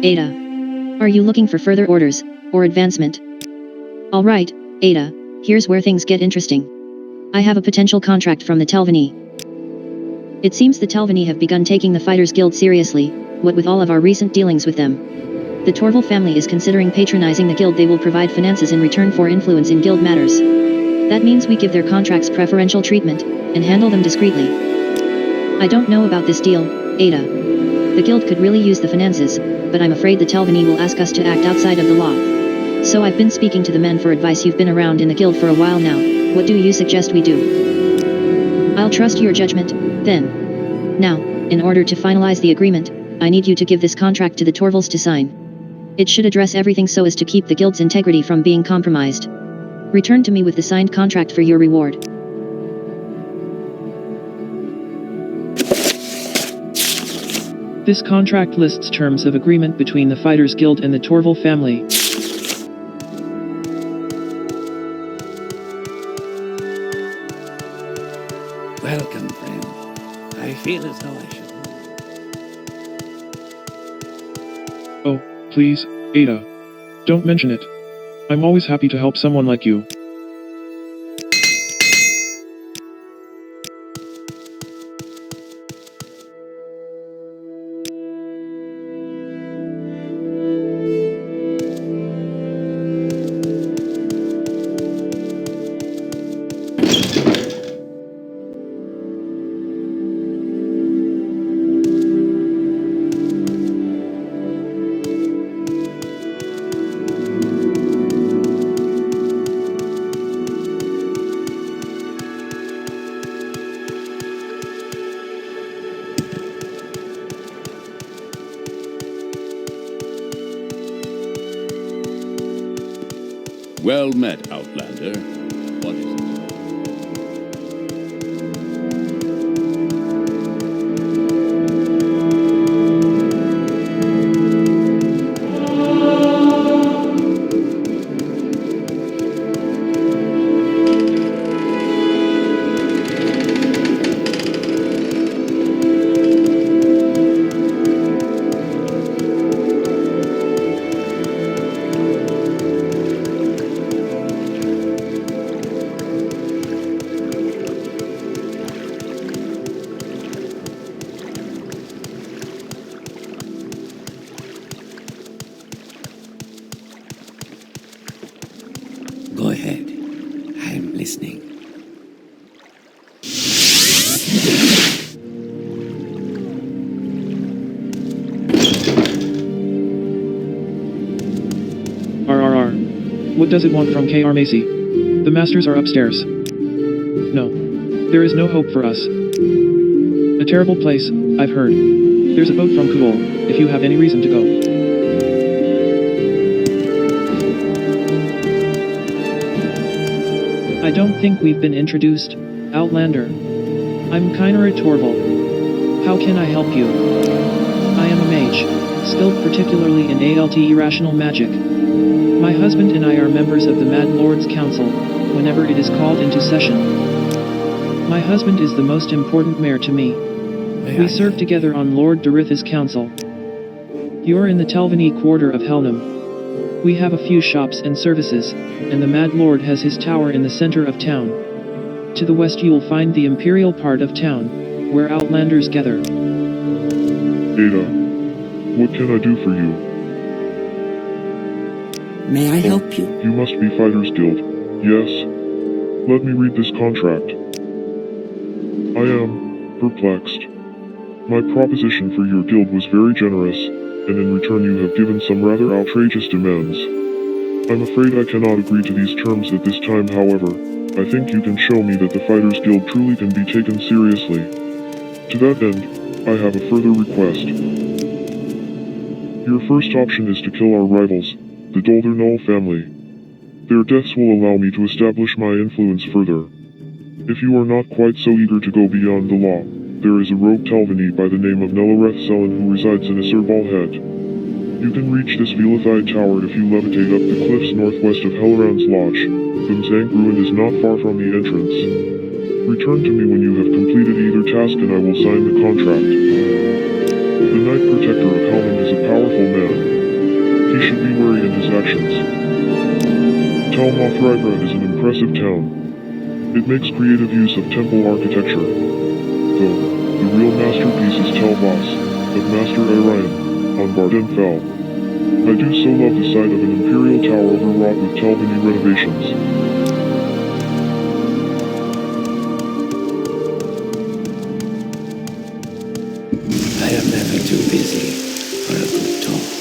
Ada. Are you looking for further orders, or advancement? Alright, Ada, here's where things get interesting. I have a potential contract from the Telvanni. It seems the Telvanni have begun taking the Fighters Guild seriously, what with all of our recent dealings with them. The Torval family is considering patronizing the guild. They will provide finances in return for influence in guild matters. That means we give their contracts preferential treatment, and handle them discreetly. I don't know about this deal, Ada. The guild could really use the finances, but I'm afraid the Telvanni will ask us to act outside of the law. So I've been speaking to the men for advice. You've been around in the guild for a while now, what do you suggest we do? I'll trust your judgment, then. Now, in order to finalize the agreement, I need you to give this contract to the Torvals to sign. It should address everything so as to keep the guild's integrity from being compromised. Return to me with the signed contract for your reward. This contract lists terms of agreement between the Fighters Guild and the Torval family. Welcome, friend. I feel as though I should... Oh, please, Ada. Don't mention it. I'm always happy to help someone like you. Well met, Outlander. What is it? Go ahead. I'm listening. RRR. What does it want from KR Macy? The masters are upstairs. No. There is no hope for us. A terrible place, I've heard. There's a boat from Kubul, if you have any reason to go. I don't think we've been introduced, Outlander. I'm Kynara Torval. How can I help you? I am a mage, skilled particularly in ALT irrational magic. My husband and I are members of the Mad Lord's Council, whenever it is called into session. My husband is the most important mayor to me. We serve together on Lord Doritha's council. You're in the Telvanni quarter of Helnim. We have a few shops and services, and the Mad Lord has his tower in the center of town. To the west you'll find the imperial part of town, where outlanders gather. Ada, what can I do for you? May I help you? You must be Fighters Guild. Yes. Let me read this contract. I am perplexed. My proposition for your guild was very generous, and in return you have given some rather outrageous demands. I'm afraid I cannot agree to these terms at this time. However, I think you can show me that the Fighters Guild truly can be taken seriously. To that end, I have a further request. Your first option is to kill our rivals, the Doldernol family. Their deaths will allow me to establish my influence further. If you are not quite so eager to go beyond the law, there is a rogue Telvanni by the name of Nelareth Selen who resides in Assurbalhet. You can reach this Velithide tower if you levitate up the cliffs northwest of Heleran's Lodge. Thumzang ruin is not far from the entrance. Return to me when you have completed either task and I will sign the contract. The Knight Protector of Helnim is a powerful man. should be wary in his actions. Talmothrigra is an impressive town. It makes creative use of temple architecture. Though, the real masterpiece is Talvas, of Master Orion, on Bardenfell. I do so love the sight of an imperial tower overwrought with Talvani renovations. I am never too busy for a good talk.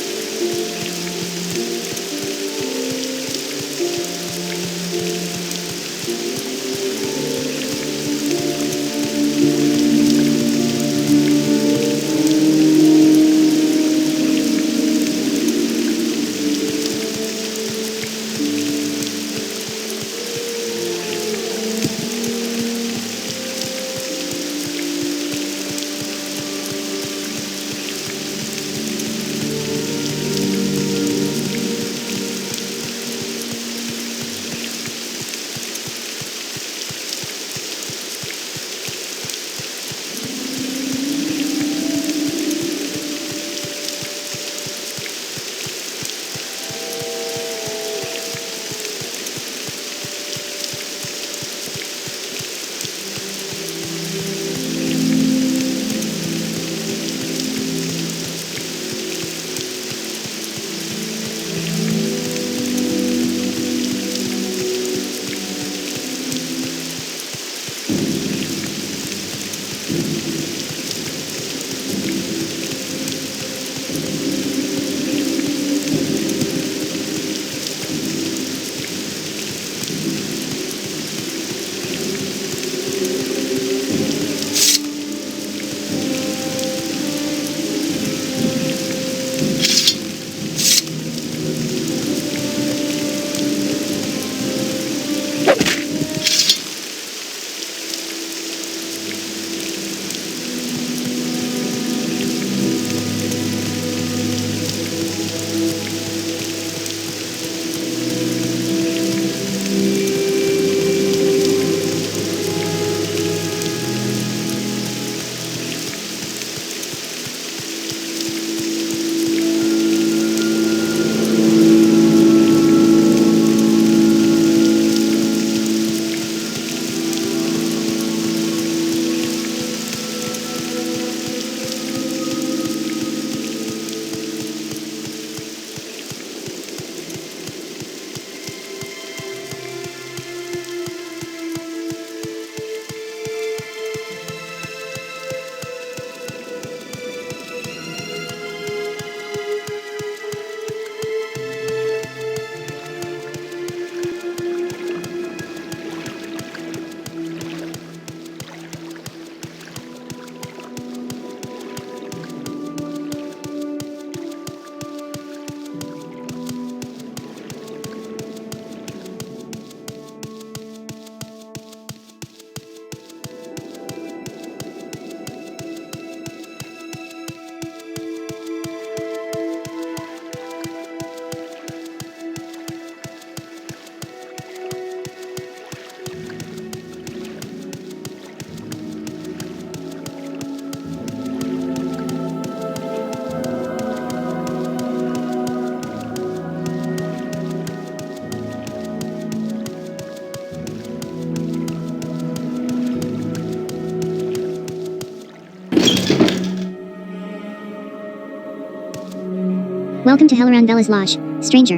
Welcome to Heleran Bella's Lodge, stranger.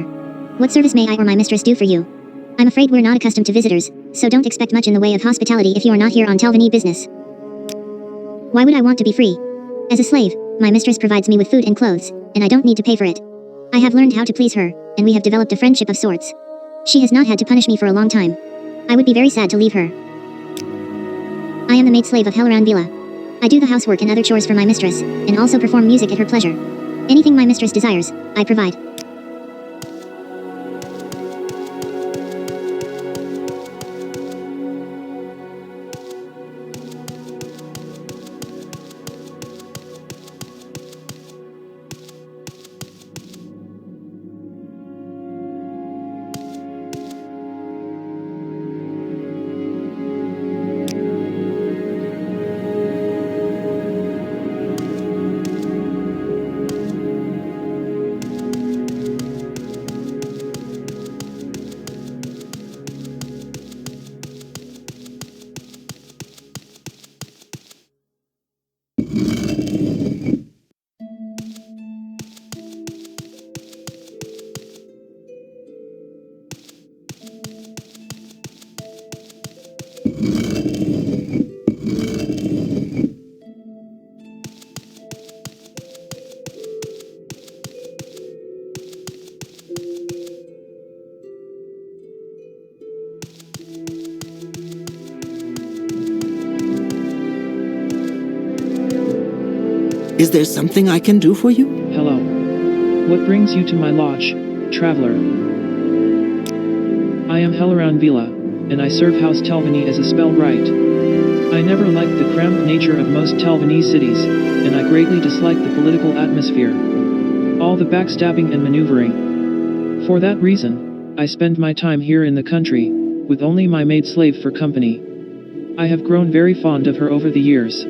What service may I or my mistress do for you? I'm afraid we're not accustomed to visitors, so don't expect much in the way of hospitality if you are not here on Talvani business. Why would I want to be free? As a slave, my mistress provides me with food and clothes, and I don't need to pay for it. I have learned how to please her, and we have developed a friendship of sorts. She has not had to punish me for a long time. I would be very sad to leave her. I am the maid slave of Heleran Bela. I do the housework and other chores for my mistress, and also perform music at her pleasure. Anything my mistress desires, I provide. Is there something I can do for you? Hello. What brings you to my lodge, traveler? I am Heleran Vila, and I serve House Telvanni as a spellwright. I never liked the cramped nature of most Telvanni cities, and I greatly dislike the political atmosphere. All the backstabbing and maneuvering. For that reason, I spend my time here in the country, with only my maid-slave for company. I have grown very fond of her over the years.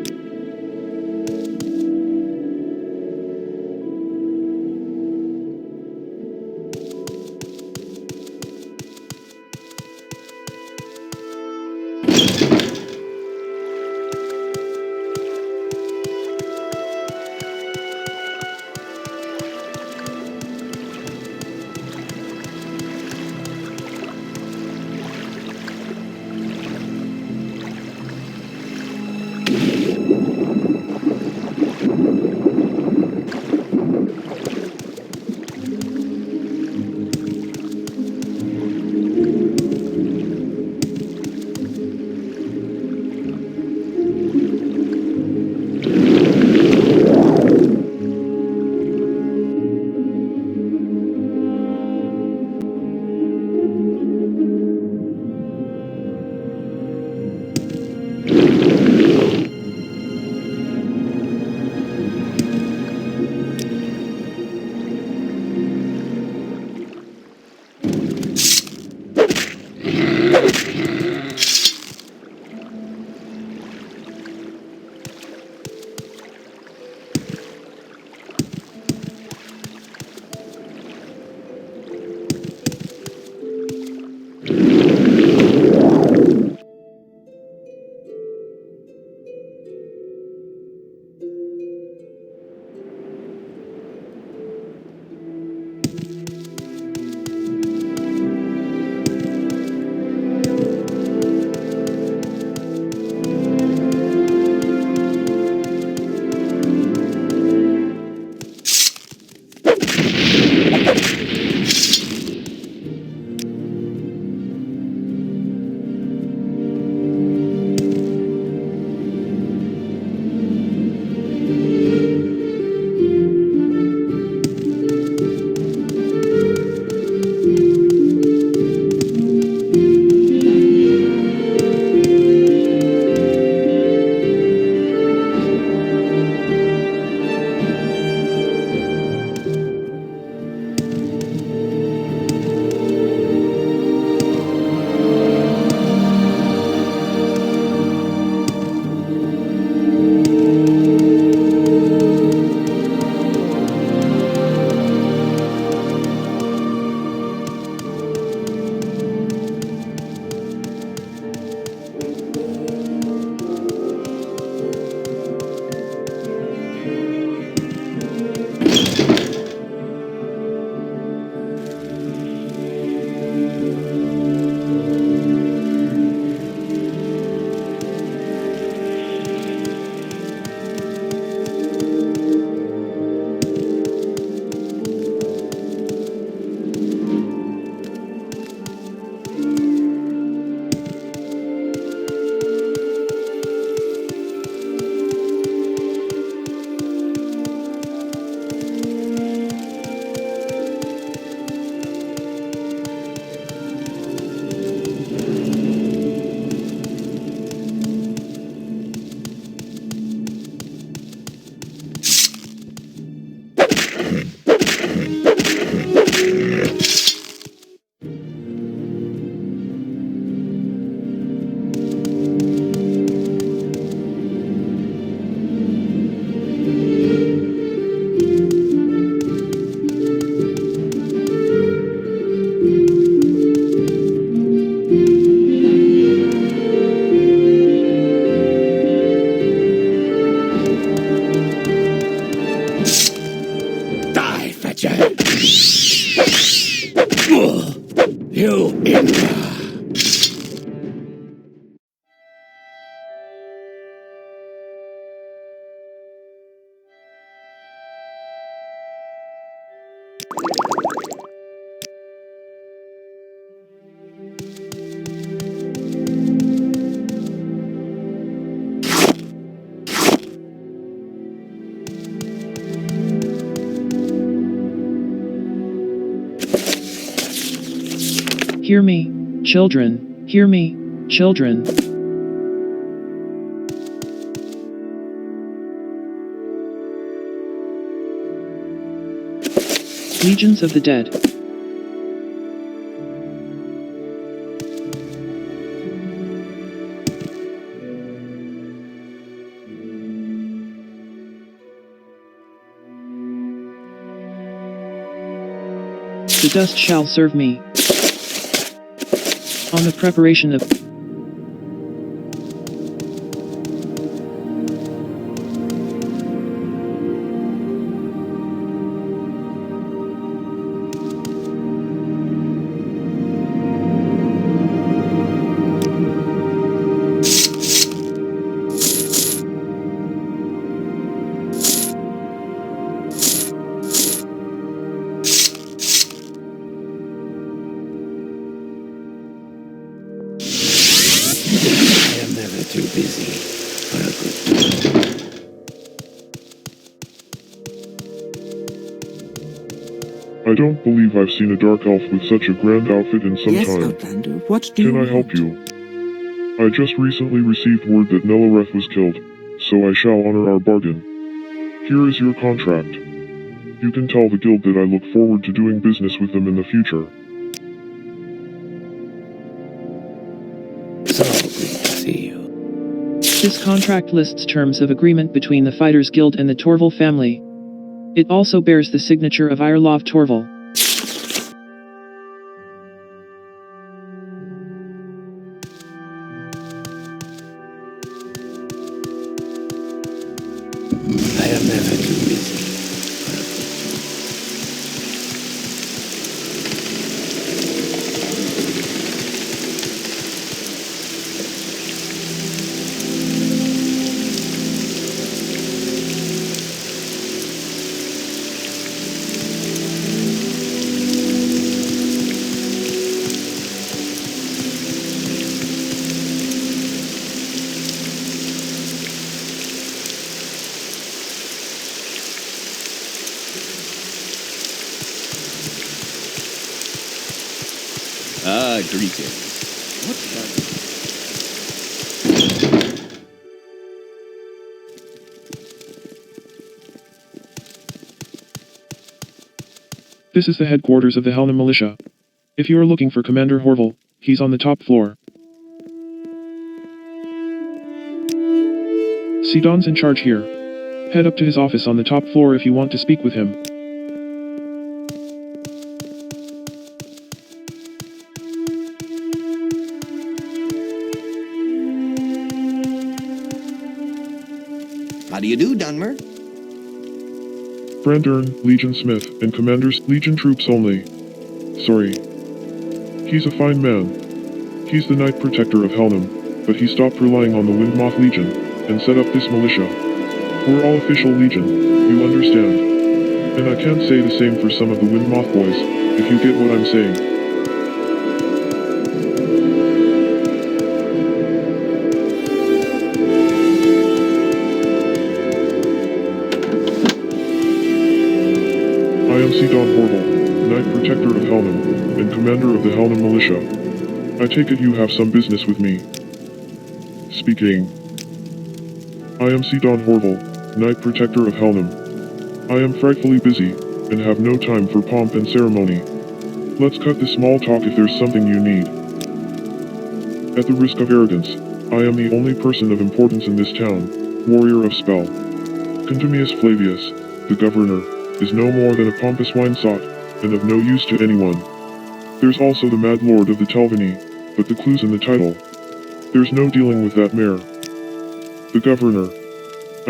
You Inca! Hear me, children, hear me, children. Legions of the Dead. The dust shall serve me. On the preparation of Too busy for a good time. I don't believe I've seen a dark elf with such a grand outfit in some Yes, time. Outlander, what do you Can I help you? I just recently received word that Nelareth was killed, so I shall honor our bargain. Here is your contract. You can tell the guild that I look forward to doing business with them in the future. So good to see you. This contract lists terms of agreement between the Fighters Guild and the Torval family. It also bears the signature of Irlov Torval. I am never too busy for a good Greetings. What's that? This is the headquarters of the Helnim militia. If you are looking for Commander Horval, he's on the top floor. Sidon's in charge here. Head up to his office on the top floor if you want to speak with him. How do you do, Dunmer? Brandern, Legion Smith, and Commanders, Legion troops only. Sorry. He's a fine man. He's the Knight Protector of Helnim, but he stopped relying on the Windmoth Legion, and set up this militia. We're all official Legion, you understand. And I can't say the same for some of the Windmoth boys, if you get what I'm saying. I am Sidon Horval, Knight Protector of Helnim, and Commander of the Helnim Militia. I take it you have some business with me. Speaking. I am Sidon Horval, Knight Protector of Helnim. I am frightfully busy, and have no time for pomp and ceremony. Let's cut the small talk if there's something you need. At the risk of arrogance, I am the only person of importance in this town, warrior of spell. Contumius Flavius, the governor, is no more than a pompous wine-sot, and of no use to anyone. There's also the Mad Lord of the Telvanni, but the clue's in the title. There's no dealing with that mare. The governor.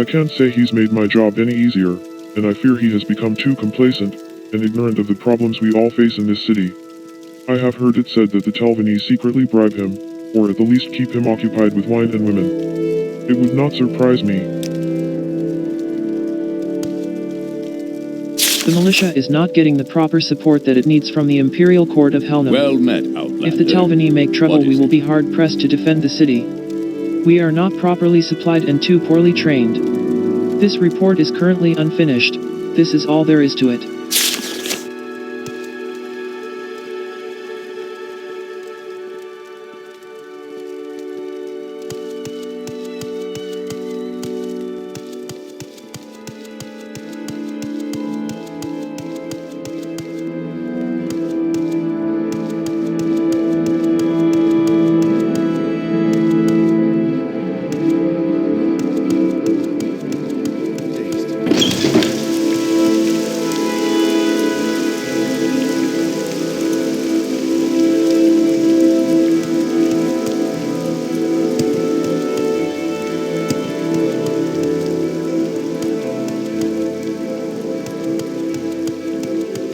I can't say he's made my job any easier, and I fear he has become too complacent, and ignorant of the problems we all face in this city. I have heard it said that the Telvanni secretly bribe him, or at the least keep him occupied with wine and women. It would not surprise me. The militia is not getting the proper support that it needs from the Imperial Court of Helnim. Well met, Outlander. If the Telvanni make trouble, What is we will it? be hard-pressed to defend the city. We are not properly supplied and too poorly trained. This report is currently unfinished. This is all there is to it.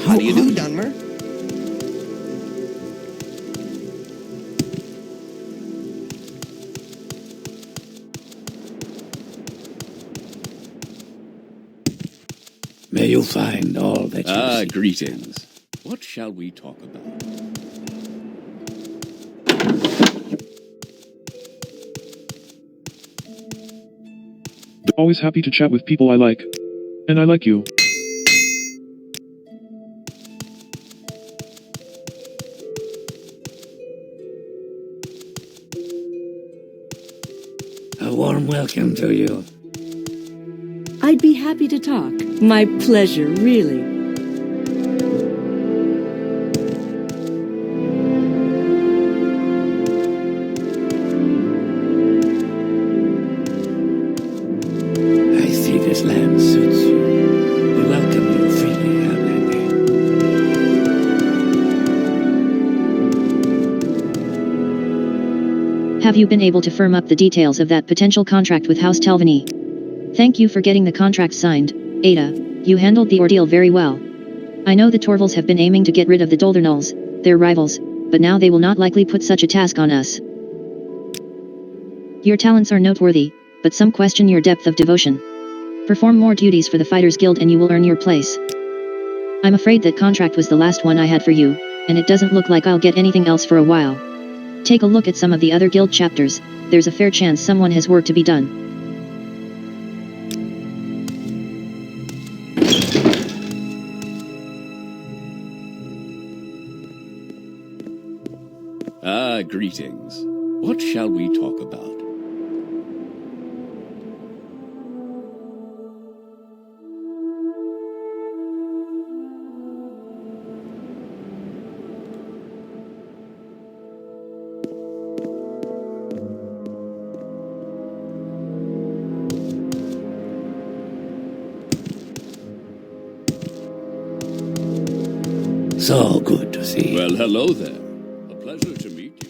How do you do, Dunmer? May you find all that you seek. Greetings. What shall we talk about? Always happy to chat with people I like. And I like you. A warm welcome to you. I'd be happy to talk. My pleasure, really. I see this land suits you. We welcome you freely, Outlander. Have you been able to firm up the details of that potential contract with House Telvanni? Thank you for getting the contract signed, Ada. You handled the ordeal very well. I know the Torvals have been aiming to get rid of the Doldernulls, their rivals, but now they will not likely put such a task on us. Your talents are noteworthy, but some question your depth of devotion. Perform more duties for the Fighters Guild and you will earn your place. I'm afraid that contract was the last one I had for you, and it doesn't look like I'll get anything else for a while. Take a look at some of the other guild chapters. There's a fair chance someone has work to be done. Greetings. What shall we talk about? So good to see you. Well, hello there. A pleasure to meet you.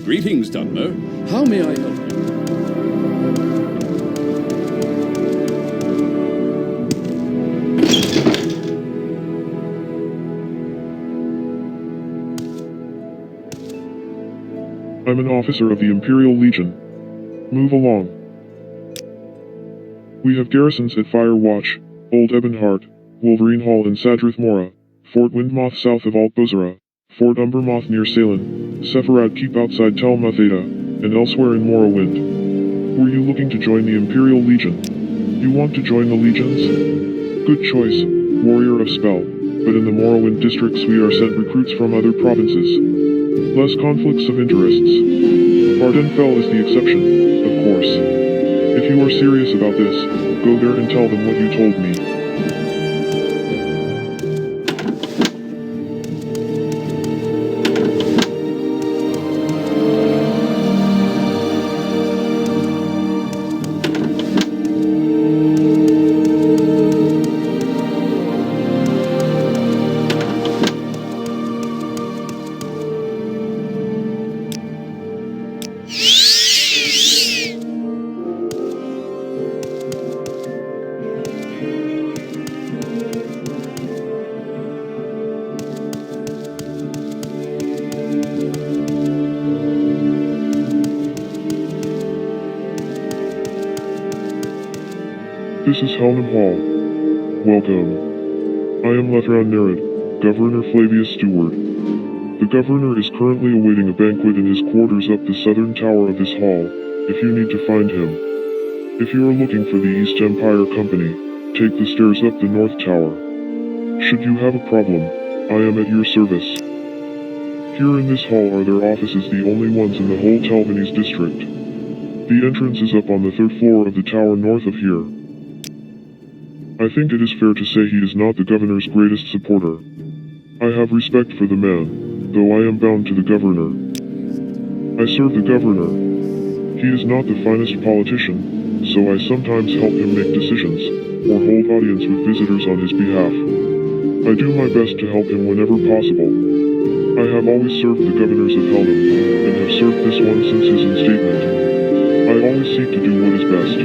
Greetings, Dunmer. How may I help you? I'm an officer of the Imperial Legion. Move along. We have garrisons at Firewatch, Old Ebonheart, Wolverine Hall and Sadrith Mora, Fort Windmoth south of Alt Bozera, Fort Umbermoth near Salem, Sephiroth Keep outside Tel Matheta, and elsewhere in Morrowind. Were you looking to join the Imperial Legion? You want to join the Legions? Good choice, Warrior of Spell, but in the Morrowind districts we are sent recruits from other provinces. Less conflicts of interests. Ardenfell is the exception, of course. If you are serious about this, go there and tell them what you told me. This is Helnim Hall. Welcome. I am Lethron Nerid, Governor Flavius Steward. The Governor is currently awaiting a banquet in his quarters up the southern tower of this hall, if you need to find him. If you are looking for the East Empire Company, take the stairs up the north tower. Should you have a problem, I am at your service. Here in this hall are their offices, the only ones in the whole Telvanni's district. The entrance is up on the 3rd floor of the tower north of here. I think it is fair to say he is not the governor's greatest supporter. I have respect for the man, though I am bound to the governor. I serve the governor. He is not the finest politician, so I sometimes help him make decisions, or hold audience with visitors on his behalf. I do my best to help him whenever possible. I have always served the governors of Helnim, and have served this one since his instatement. I always seek to do what is best.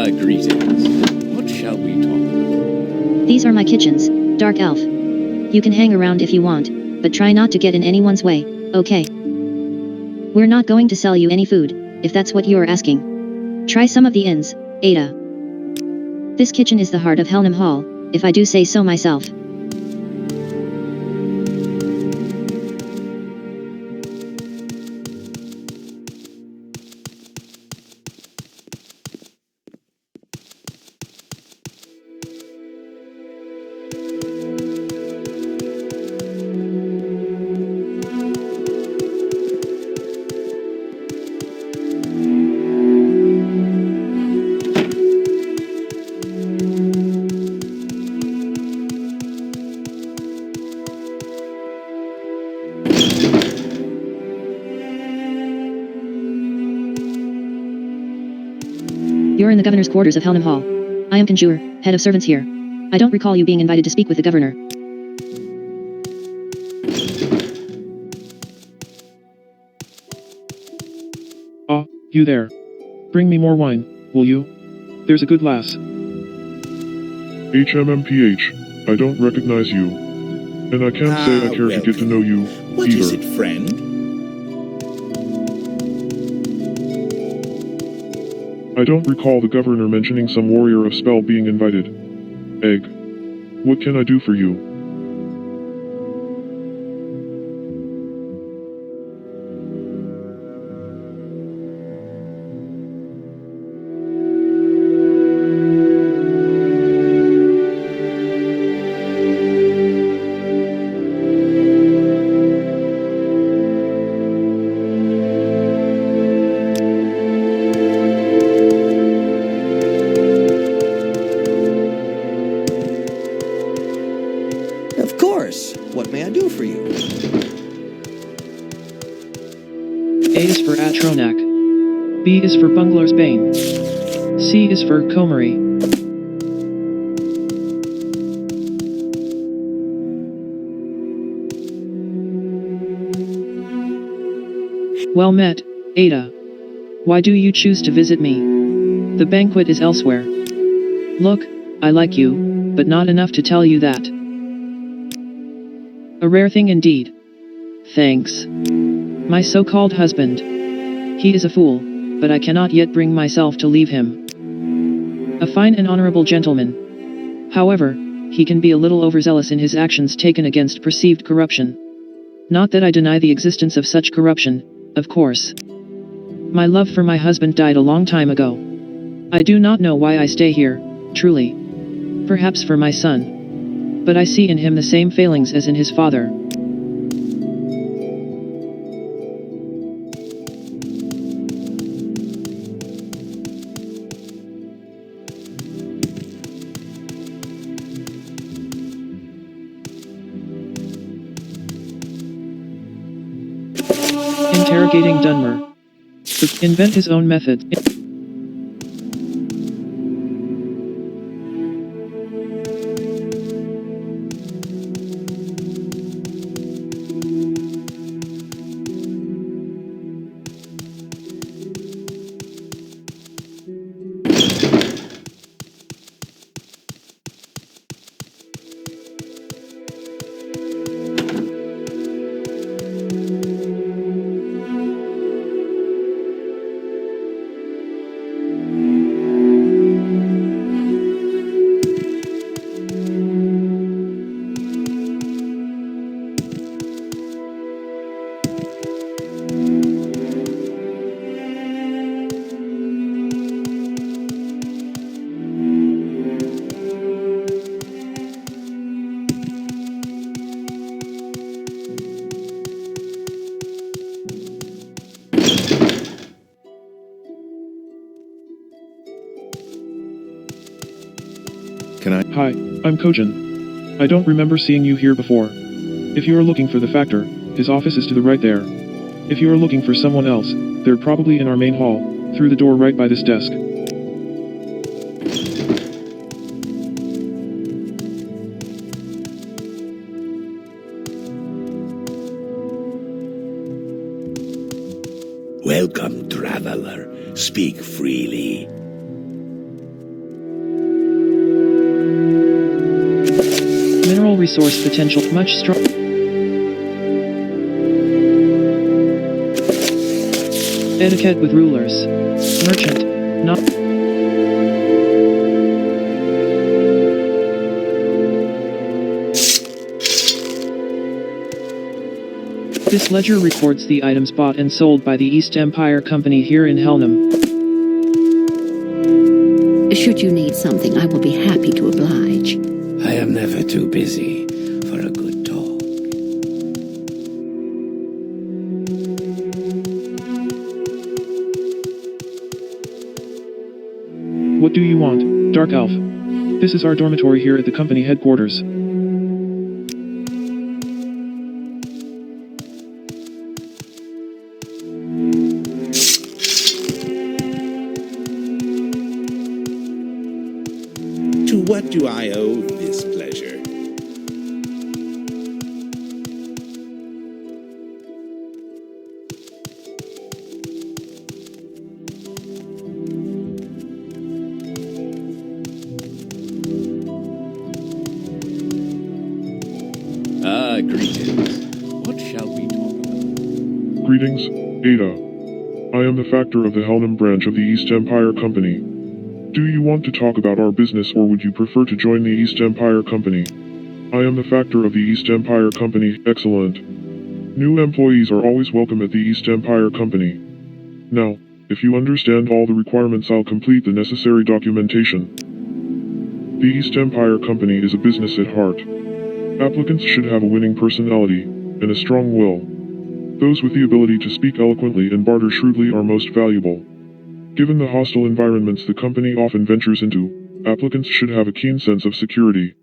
Greetings. What shall we talk about? These are my kitchens, Dark Elf. You can hang around if you want, but try not to get in anyone's way, okay? We're not going to sell you any food, if that's what you're asking. Try some of the inns, Ada. This kitchen is the heart of Helnim Hall, if I do say so myself. You're in the governor's quarters of Helnim Hall. I am Conjure, head of servants here. I don't recall you being invited to speak with the governor. Ah, you there. Bring me more wine, will you? There's a good lass. HMMPH, I don't recognize you. And I can't say I care to get to know you, What either. is it, friend? I don't recall the governor mentioning some warrior of spell being invited. Egg. What can I do for you? What may I do for you? A is for Atronak. B is for Bungler's Bane. C is for Komari. Well met, Ada. Why do you choose to visit me? The banquet is elsewhere. Look, I like you, but not enough to tell you that. A rare thing indeed. Thanks. My so-called husband. He is a fool, but I cannot yet bring myself to leave him. A fine and honorable gentleman. However, he can be a little overzealous in his actions taken against perceived corruption. Not that I deny the existence of such corruption, of course. My love for my husband died a long time ago. I do not know why I stay here, truly. Perhaps for my son. But I see in him the same failings as in his father. Interrogating Dunmer. Invent his own methods. Can I? Hi, I'm Kojin. I don't remember seeing you here before. If you are looking for the Factor, his office is to the right there. If you are looking for someone else, they're probably in our main hall, through the door right by this desk. Welcome, traveler. Speak freely. Mineral resource potential much strong. Etiquette with rulers. Merchant. Not. This ledger records the items bought and sold by the East Empire Company here in Helnim. Should you need something, I will be happy to oblige. I am never too busy for a good talk. What do you want, Dark Elf? This is our dormitory here at the company headquarters. To what do I owe this pleasure? Greetings. What shall we talk about? Greetings, Ada. I am the Factor of the Helnim branch of the East Empire Company. Do you want to talk about our business or would you prefer to join the East Empire Company? I am the Factor of the East Empire Company. Excellent. New employees are always welcome at the East Empire Company. Now, if you understand all the requirements, I'll complete the necessary documentation. The East Empire Company is a business at heart. Applicants should have a winning personality and a strong will. Those with the ability to speak eloquently and barter shrewdly are most valuable. Given the hostile environments the company often ventures into, applicants should have a keen sense of security.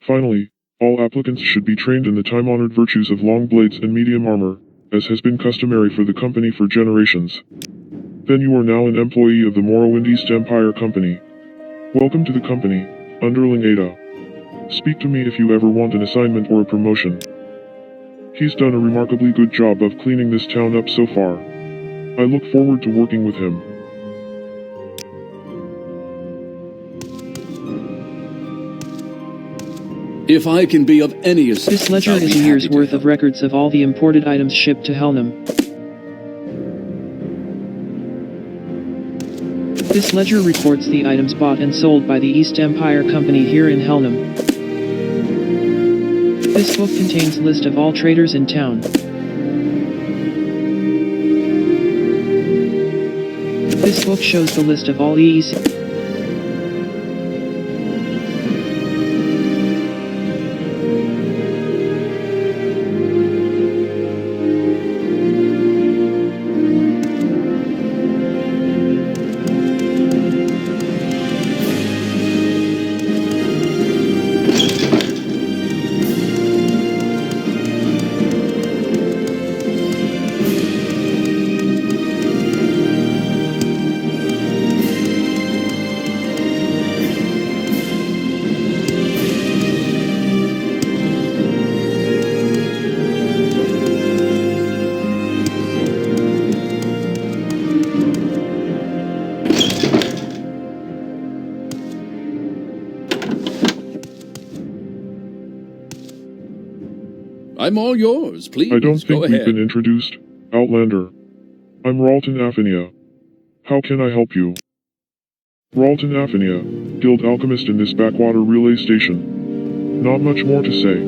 Finally, all applicants should be trained in the time-honored virtues of long blades and medium armor, as has been customary for the company for generations. Then you are now an employee of the Morrowind East Empire Company. Welcome to the company, Underling Ada. Speak to me if you ever want an assignment or a promotion. He's done a remarkably good job of cleaning this town up so far. I look forward to working with him. If I can be of any assistance, This ledger I'll is be a year's happy to worth help. of records of all the imported items shipped to Helnim. This ledger reports the items bought and sold by the East Empire Company here in Helnim. This book contains a list of all traders in town. This book shows the list of all EEC. I'm all yours, please. I don't go think we've ahead. been introduced, Outlander. I'm Ralton Afinia. How can I help you? Ralton Afinia, Guild Alchemist in this backwater relay station. Not much more to say.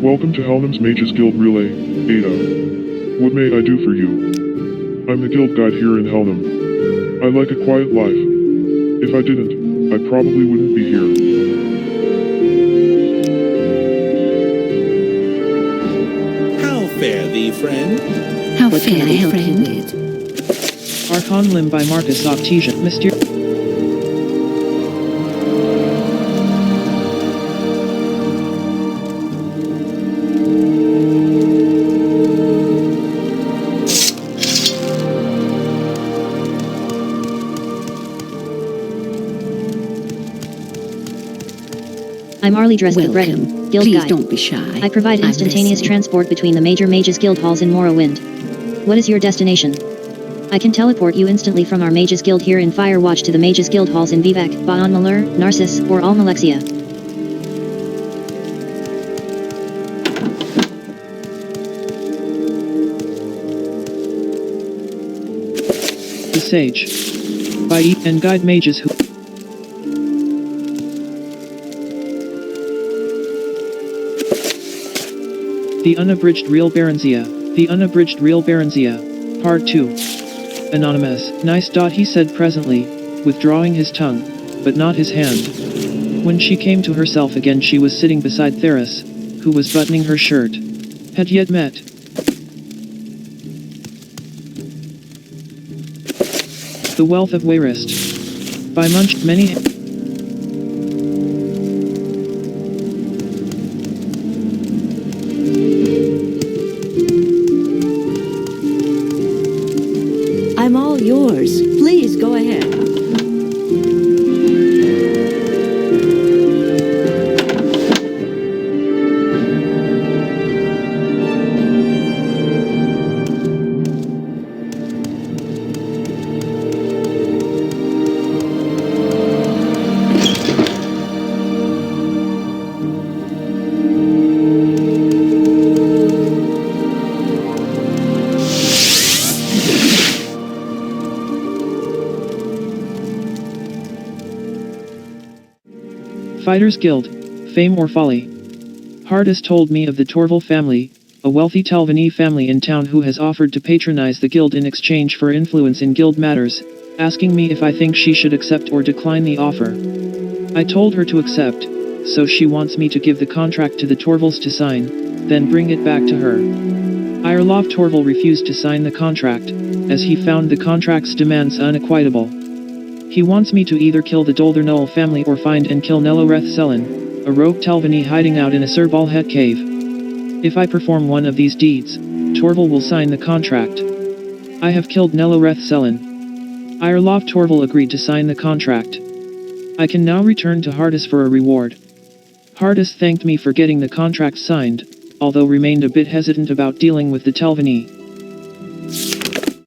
Welcome to Helnim's Mages Guild Relay, Ada. What may I do for you? I'm the guild guide here in Helnim. I like a quiet life. If I didn't, I probably wouldn't be here. Fare thee, friend. How What can can I I help help you you with? Archon Limb by Marcus Octesian. Mysterious. I'm Arlie Dresden, Welcome. Guild Please Guide. don't be shy. I provide I'm instantaneous listening. transport between the major mages guild halls in Morrowind. What is your destination? I can teleport you instantly from our mages guild here in Firewatch to the mages guild halls in Vivek, Ba'an Malur, Narcissus, or Almalexia. The Sage. By and guide mages who... The Unabridged Real Baronzia. The Unabridged Real Baronzia. Part 2. Anonymous. Nice. He said presently, withdrawing his tongue, but not his hand. When she came to herself again she was sitting beside Theris, who was buttoning her shirt. Had yet met. The Wealth of Wayrist. By Munch. Many... I'm all yours. Please go ahead. Fighters Guild. Fame or Folly. Hardis told me of the Torval family, a wealthy Talvani family in town who has offered to patronize the guild in exchange for influence in guild matters, asking me if I think she should accept or decline the offer. I told her to accept, so she wants me to give the contract to the Torvals to sign, then bring it back to her. Irlov Torval refused to sign the contract, as he found the contract's demands unequitable. He wants me to either kill the Doldernol family or find and kill Neloreth Selin, a rogue Talvani hiding out in Assurbalhet cave. If I perform one of these deeds, Torval will sign the contract. I have killed Neloreth Selin. Irlov Torval agreed to sign the contract. I can now return to Hardis for a reward. Hardis thanked me for getting the contract signed, although remained a bit hesitant about dealing with the Talvani.